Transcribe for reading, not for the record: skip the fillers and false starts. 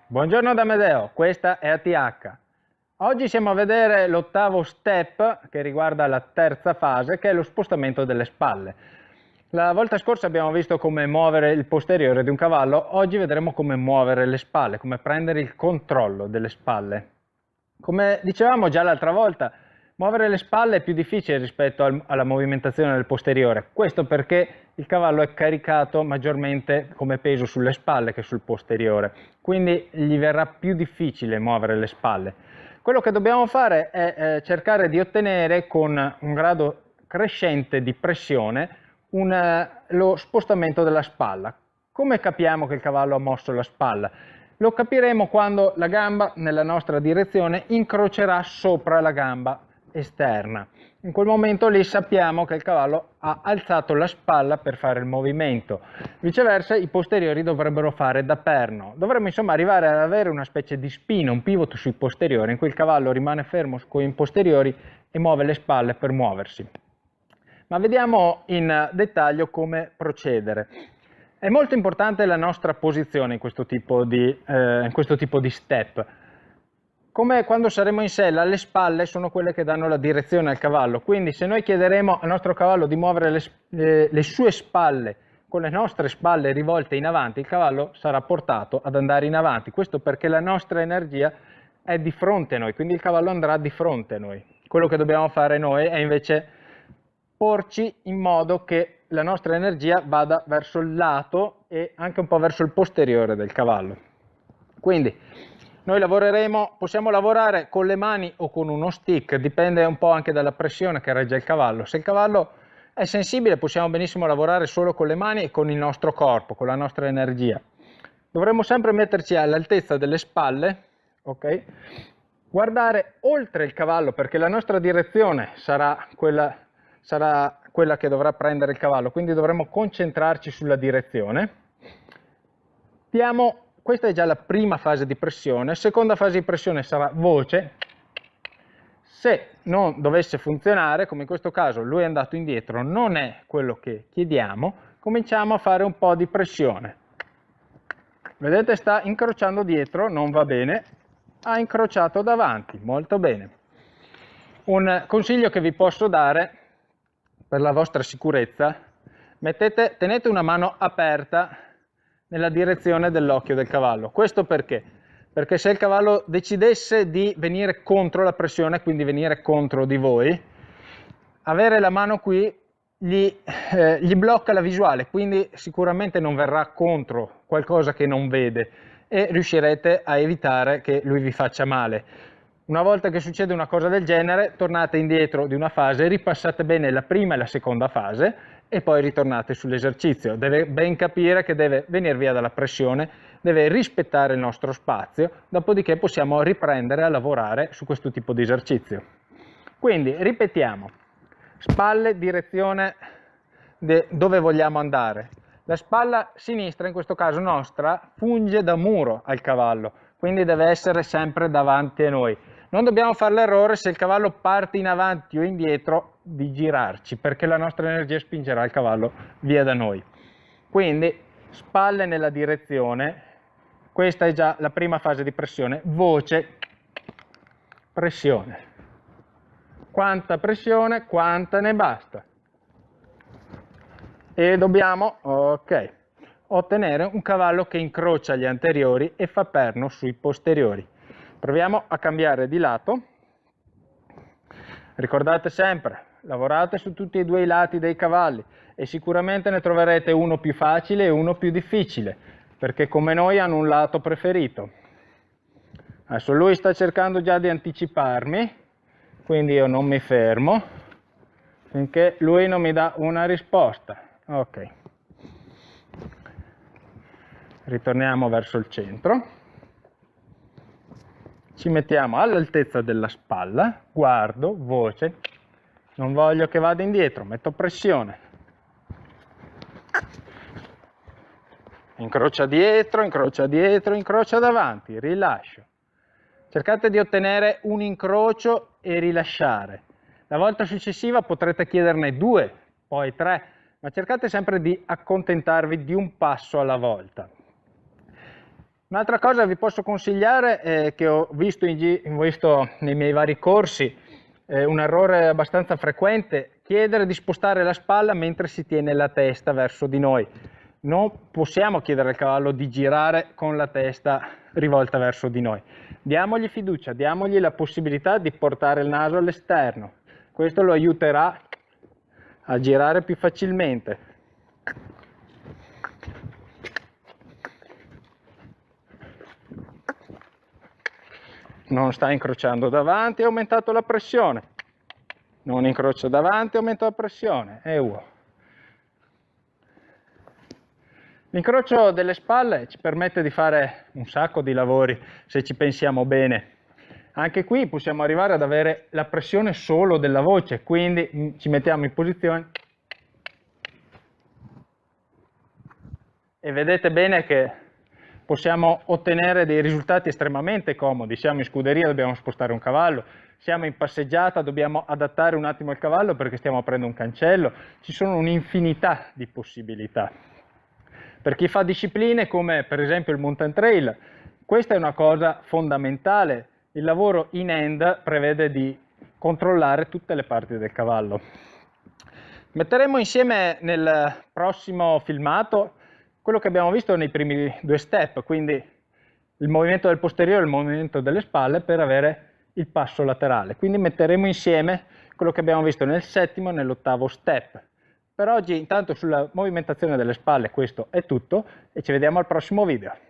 Buongiorno da Amedeo, questa è ATH. Oggi siamo a vedere l'ottavo step che riguarda la terza fase, che è lo spostamento delle spalle. La volta scorsa abbiamo visto come muovere il posteriore di un cavallo, oggi vedremo come muovere le spalle, come prendere il controllo delle spalle. Come dicevamo già l'altra volta, muovere le spalle è più difficile rispetto alla movimentazione del posteriore. Questo perché il cavallo è caricato maggiormente come peso sulle spalle che sul posteriore, quindi gli verrà più difficile muovere le spalle. Quello che dobbiamo fare è cercare di ottenere con un grado crescente di pressione lo spostamento della spalla. Come capiamo che il cavallo ha mosso la spalla? Lo capiremo quando la gamba nella nostra direzione incrocerà sopra la gamba esterna. In quel momento lì sappiamo che il cavallo ha alzato la spalla per fare il movimento. Viceversa i posteriori dovrebbero fare da perno. Dovremmo insomma arrivare ad avere una specie di spina, un pivot sui posteriori, in cui il cavallo rimane fermo con i posteriori e muove le spalle per muoversi. Ma vediamo in dettaglio come procedere. È molto importante la nostra posizione in questo tipo di step. Come quando saremo in sella, le spalle sono quelle che danno la direzione al cavallo, quindi se noi chiederemo al nostro cavallo di muovere le sue spalle con le nostre spalle rivolte in avanti, il cavallo sarà portato ad andare in avanti. Questo perché la nostra energia è di fronte a noi, quindi il cavallo andrà di fronte a noi. Quello che dobbiamo fare noi è invece porci in modo che la nostra energia vada verso il lato e anche un po' verso il posteriore del cavallo. Quindi noi possiamo lavorare con le mani o con uno stick, dipende un po' anche dalla pressione che regge il cavallo. Se il cavallo è sensibile possiamo benissimo lavorare solo con le mani e con il nostro corpo, con la nostra energia. Dovremmo sempre metterci all'altezza delle spalle, ok? Guardare oltre il cavallo perché la nostra direzione sarà quella che dovrà prendere il cavallo, quindi dovremo concentrarci sulla direzione. Questa è già la prima fase di pressione, la seconda fase di pressione sarà voce. Se non dovesse funzionare, come in questo caso lui è andato indietro, non è quello che chiediamo, cominciamo a fare un po' di pressione. Vedete, sta incrociando dietro, non va bene, ha incrociato davanti, molto bene. Un consiglio che vi posso dare per la vostra sicurezza, tenete una mano aperta nella direzione dell'occhio del cavallo. Questo perché? Perché se il cavallo decidesse di venire contro la pressione, quindi venire contro di voi, avere la mano qui gli blocca la visuale, quindi sicuramente non verrà contro qualcosa che non vede e riuscirete a evitare che lui vi faccia male. Una volta che succede una cosa del genere, tornate indietro di una fase, ripassate bene la prima e la seconda fase e poi ritornate sull'esercizio. Deve ben capire che deve venire via dalla pressione, deve rispettare il nostro spazio, dopodiché possiamo riprendere a lavorare su questo tipo di esercizio. Quindi ripetiamo, spalle, direzione dove vogliamo andare. La spalla sinistra, in questo caso nostra, funge da muro al cavallo, quindi deve essere sempre davanti a noi. Non dobbiamo fare l'errore se il cavallo parte in avanti o indietro di girarci, perché la nostra energia spingerà il cavallo via da noi. Quindi spalle nella direzione, questa è già la prima fase di pressione, voce, pressione. Quanta pressione, quanta ne basta. E dobbiamo, ok, ottenere un cavallo che incrocia gli anteriori e fa perno sui posteriori. Proviamo a cambiare di lato. Ricordate sempre, lavorate su tutti e due i lati dei cavalli e sicuramente ne troverete uno più facile e uno più difficile, perché come noi hanno un lato preferito. Adesso lui sta cercando già di anticiparmi, quindi io non mi fermo finché lui non mi dà una risposta. Ok. Ritorniamo verso il centro. Ci mettiamo all'altezza della spalla, guardo, voce, non voglio che vada indietro, metto pressione. Incrocia dietro, incrocia davanti, rilascio. Cercate di ottenere un incrocio e rilasciare. La volta successiva potrete chiederne 2, poi 3, ma cercate sempre di accontentarvi di un passo alla volta. Un'altra cosa che vi posso consigliare, che ho visto nei miei vari corsi, un errore abbastanza frequente, chiedere di spostare la spalla mentre si tiene la testa verso di noi. Non possiamo chiedere al cavallo di girare con la testa rivolta verso di noi. Diamogli fiducia, diamogli la possibilità di portare il naso all'esterno. Questo lo aiuterà a girare più facilmente. Non sta incrociando davanti, ha aumentato la pressione. Non incrocia davanti, aumenta la pressione. E L'incrocio delle spalle ci permette di fare un sacco di lavori, se ci pensiamo bene. Anche qui possiamo arrivare ad avere la pressione solo della voce, quindi ci mettiamo in posizione e vedete bene che possiamo ottenere dei risultati estremamente comodi. Siamo in scuderia, dobbiamo spostare un cavallo, siamo in passeggiata, dobbiamo adattare un attimo il cavallo perché stiamo aprendo un cancello. Ci sono un'infinità di possibilità. Per chi fa discipline come per esempio il mountain trail, questa è una cosa fondamentale. Il lavoro in hand prevede di controllare tutte le parti del cavallo. Metteremo insieme nel prossimo filmato quello che abbiamo visto nei primi due step, quindi il movimento del posteriore e il movimento delle spalle per avere il passo laterale. Quindi metteremo insieme quello che abbiamo visto nel settimo e nell'ottavo step. Per oggi intanto sulla movimentazione delle spalle questo è tutto e ci vediamo al prossimo video.